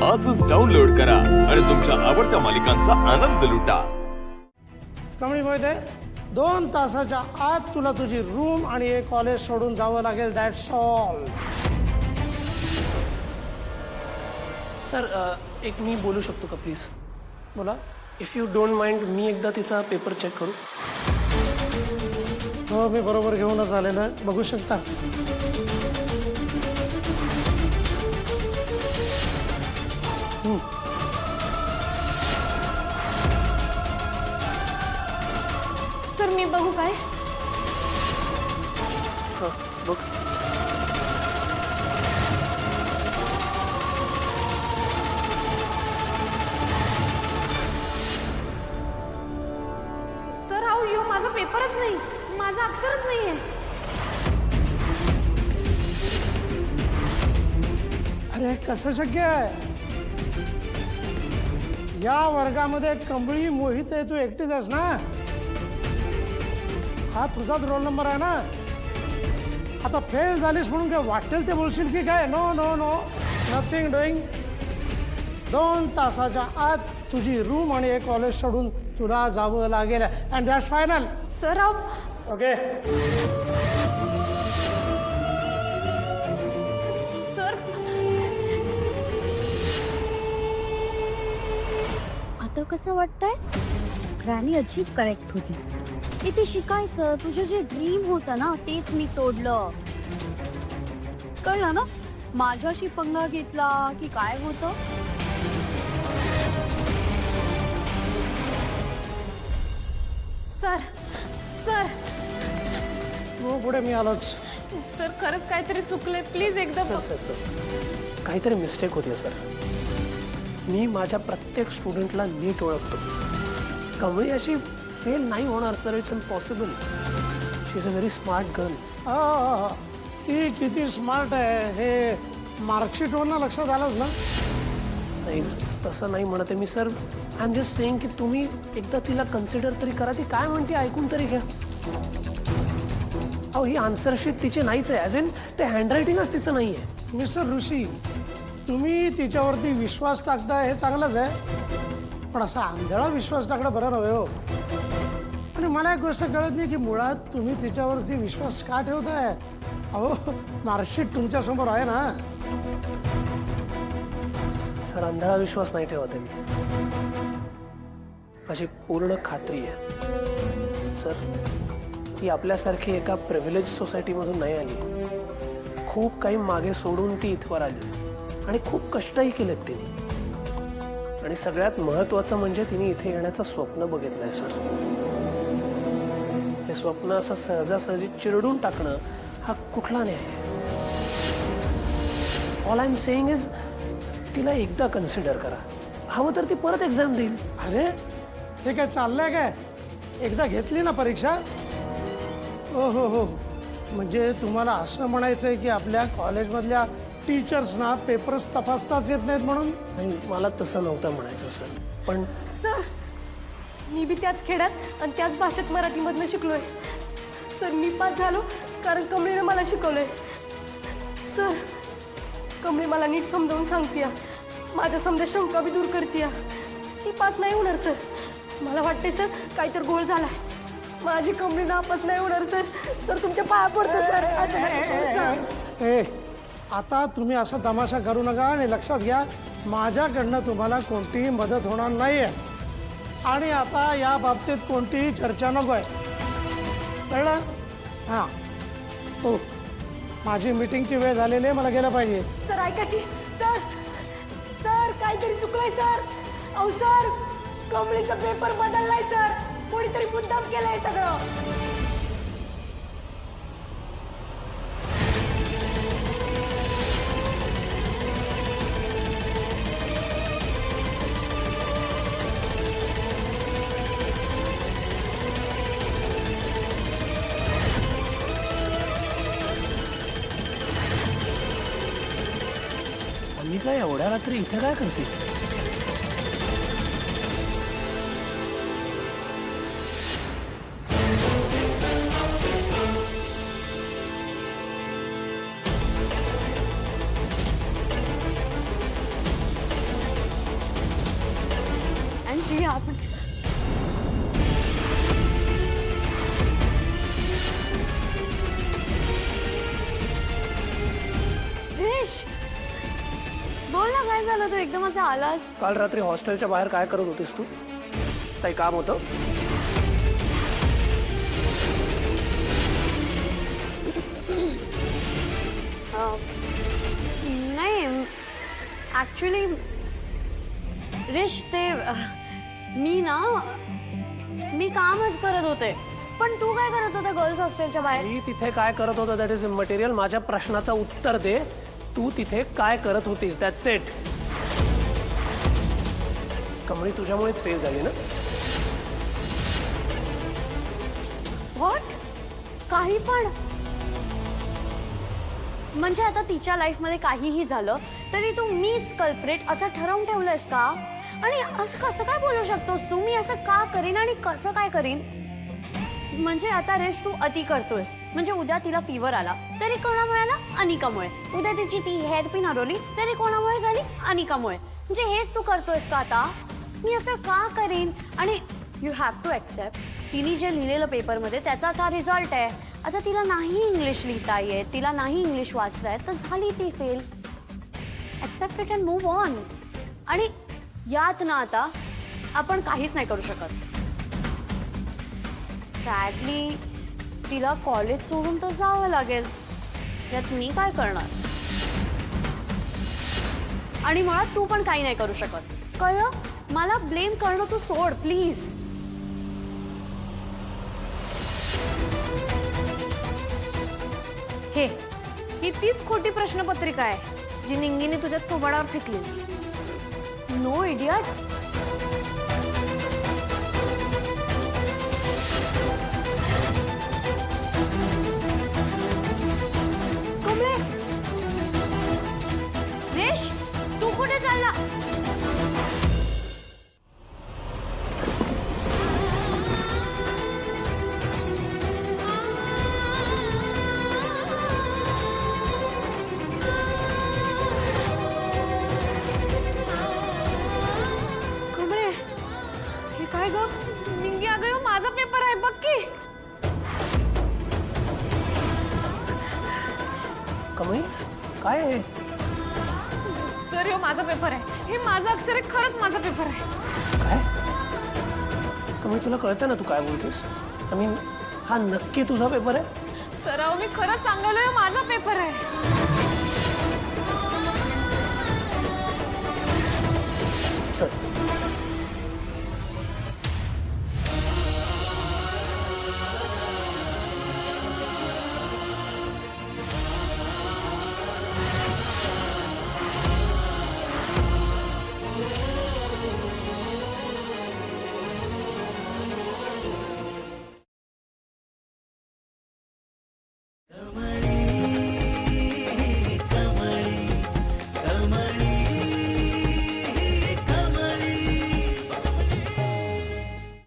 आजच डाउनलोड करा आणि तुमच्या आवडत्या मालिकांचा आनंद लुटा. कमळी मोहिते 2 तासाच्या आत तुला तुझी रूम आणि एक कॉलेज सोडून जावं लागेल. That's all. सर एक मी बोलू शकतो का प्लीज? बोला. इफ यू डोंट माइंड मी एकदा तिचा पेपर चेक करू? हो, मी बरोबर घेऊनच आलेलो आहे, बघू शकता. सर मी बघू काय? हां बघ. सर हा यो माझा पेपरच नाही, माझं अक्षरच नाही आहे. अरे कसं शक्य आहे? या वर्गामध्ये कमळी मोहिते तू एकटीच आहेस ना? हा तुझाच रोल नंबर आहे ना? आता फेल झालीस म्हणून काय वाटेल ते बोलशील की काय? No no no, nothing doing. 2 तासाच्या आत तुझी रूम आणि एक कॉलेज सोडून तुला जावं लागेल. And that's final. सर हा ओके. सर आता कसं वाटतंय? ग्रॅनी अजिब करेक्ट होती. इथे शिकायचं, तुझं जे ड्रीम होतं ना तेच मी तोडलं. कळलं ना माझ्याशी पंगा घेतला की काय होतं? सर सर हो, पुढे मी आलोच. सर खरंच काहीतरी चुकलंय, प्लीज एकदा सर सर सर काहीतरी मिस्टेक होती सर. मी माझ्या प्रत्येक स्टुडंटला नीट ओळखतो. कमळी अशी फेल नाही होणार sir. It's impossible. She is a very smart girl. ती किती स्मार्ट आहे हे मार्कशीटवरनं लक्षात आलंच ना? नाही तसं नाही म्हणत आहे मी sir. I am just saying की तुम्ही एकदा तिला कन्सिडर तरी करा. ती काय म्हणते ऐकून तरी घ्या. अहो ही आन्सरशीट तिची नाहीच आहे. ॲज इन ते हँडरायटिंगच तिचं नाही आहे. मिस्टर ऋषी, तुम्ही तिच्यावरती विश्वास टाकताय हे चांगलंच आहे, पण असा आंधळा विश्वास टाकणं बरं नव्हे हो. आणि मला एक गोष्ट कळत नाही की मुळात तुम्ही तिच्यावरती विश्वास का ठेवताय? अहो मार्कशीट तुमच्यासमोर आहे ना. सर अंधळा विश्वास नाही ठेवत आहे मी. माझी पूर्ण खात्री आहे सर. ती आपल्यासारखी एका प्रिव्हिलेज सोसायटीमधून नाही आली. खूप काही मागे सोडून ती इथवर आली आणि खूप कष्टही केलेत तिने. आणि सगळ्यात महत्त्वाचं म्हणजे तिने इथे येण्याचं स्वप्न बघितलंय सर. हे स्वप्न असं सहजासहजी चिरडून टाकणं हा कुठला न्याय आहे? All I am saying is तिला एकदा कन्सिडर करा. हवं तर ती परत एक्झाम देईल. अरे हे काय चाललंय काय? एकदा घेतली ना परीक्षा? हो हो हो, म्हणजे तुम्हाला असं म्हणायचं आहे की आपल्या कॉलेजमधल्या टीचर्सना पेपर्स तपासताच येत नाहीत म्हणून? नाही मला तसं नव्हतं म्हणायचं सर. पण सर मी बी त्याच खेड्यात आणि त्याच भाषेत मराठीमधनं शिकलोय. सर मी पास झालो कारण कमळीनं मला शिकवलंय. सर कमळी मला नीट समजावून सांगते, माझ्या समजा शंका बी दूर करते. ती पास नाही होणार सर. मला वाटते सर काहीतरी गोळ झालाय. माझी कमळी नापास नाही होणार सर. सर तुमच्या पाया पडतो सर. असं नका करू, सर. ए, आता तुम्ही असा तमाशा करू नका आणि लक्षात घ्या माझ्याकडनं तुम्हाला कोणतीही मदत होणार नाही आहे. आणि आता या बाबतीत कोणतीही चर्चा नको आहे, कळलं? हां हो, माझी मीटिंगची वेळ झालेली आहे, मला गेलं पाहिजे. सर ऐका की सर. सर काहीतरी चुकलंय सर. अहो सर कमळीचा पेपर बदललाय सर. कोणीतरी मुद्दाम केलंय सगळं. मी काय एवढ्या रात्री इथे काय करते? शी आपण क्रिश, बोल ना काय झालं तू एकदम असं आलास? काल रात्री हॉस्टेलच्या बाहेर काय करत होतीस तू? काही काम होतं? नाही ॲक्च्युली रिश ते मी कामच करत होते. पण तू काय करत होता गर्ल्स हॉस्टेलच्या बाहेर? मी तिथे काय करत होतो दॅट इज मटेरियल. माझ्या प्रश्नाचं उत्तर दे. तू तिथे काय करत होतीस? That's it. कमळी तुझ्यामुळेच फेल झाली ना? व्हॉट? काही पण? म्हणजे आता तिच्या लाईफमध्ये काहीही झालं तरी तू मीच कल्प्रेट असं ठरवून ठेवलंयस का? आणि असं कसं काय बोलू शकतोस तू? मी असं का करीन आणि कसं काय करीन? म्हणजे आता रेश तू अति करतोयस. म्हणजे उद्या तिला फीवर आला तरी कोणामुळे आला? अनिकामुळे. उद्या तिची ती हेअरपिन हरवली तरी कोणामुळे झाली? अनिकामुळे. म्हणजे हेच तू करतोयस का आता? मी असं का करीन? आणि यू हॅव टू ॲक्सेप्ट तिने जे लिहिलेलं पेपरमध्ये त्याचाच हा रिझल्ट आहे. आता तिला नाही इंग्लिश लिहिता येत, तिला नाही इंग्लिश वाचता येत, तर झाली ती fail. Accept it and move on. आणि यात ना आता आपण काहीच नाही करू शकत. सॅडली तिला कॉलेज सोडून तर जावं लागेल. यात मी काय करणार? आणि मुळात तू पण काही नाही करू शकत. कळलं? मला ब्लेम करणं तू सोड प्लीज. ही तीच खोटी प्रश्नपत्रिका आहे जी निंगीने तुझ्या थोबाडावर फेकली. No idiot. कमळे, रेश तू कुठे चालला? काय ग निंगी? अगं माझा पेपर आहे बघ की. कमळी काय आहे? सर ह्यो माझा पेपर आहे. हे माझं अक्षर आहे. खरंच माझा पेपर आहे. काय? कमळी तुला कळतं ना तू काय बोलतेस? आय मीन हा नक्की तुझा पेपर आहे? सर अहो मी खरंच सांगायला माझा पेपर आहे.